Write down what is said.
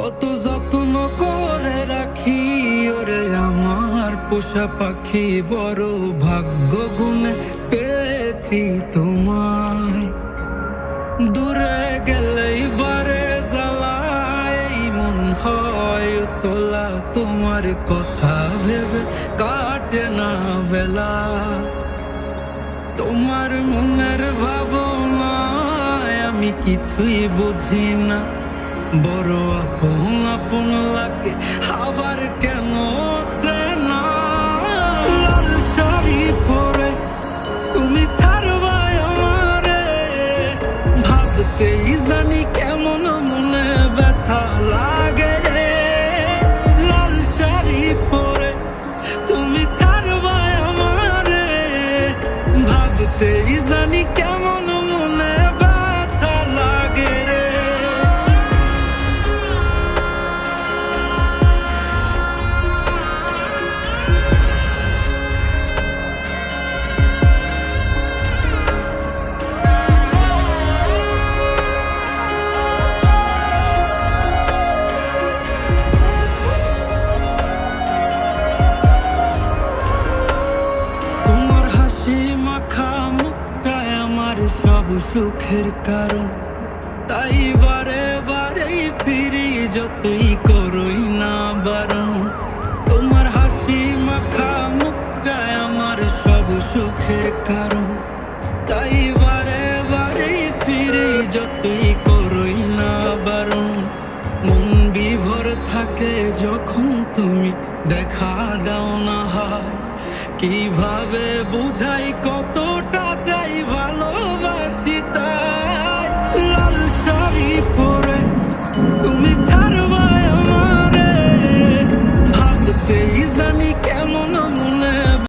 কত যত্ন করে রাখি ওরে আমার পোষা পাখি, বড় ভাগ্য গুণে পেয়েছি তোমায়। দূরে গেলেই বারে জ্বালায় মন হয় তোলা, তোমার কথা ভেবে কাটে না বেলা। তোমার মনের ভাবনায় আমি কিছুই বুঝি না, বড় আপন আপন লাগে আবার কেন চেনা। লাল শাড়ি পরে তুমি ছাড়বাই আমারে, ভাবতেই জানি কেমন মনে ব্যথা লাগে রে। লাল শাড়ি পরে তুমি ছাড়বাই আমারে, ভাবতেই জানি কেমন মনে ব্যথা লাগে রে। মাখা মুখটাই আমার সব সুখের কারণ, তাই বারে বারেই ফিরি যতই করই না বারণ। তোমার হাসি মাখা মুখটাই আমার সব সুখের কারণ, তাই বারে বারেই ফিরি যতই করই না বারণ। মন বিভোর থাকে যখন তুমি দেখা দাও না হার, কিভাবে বুঝাই কতটা চাই ভালো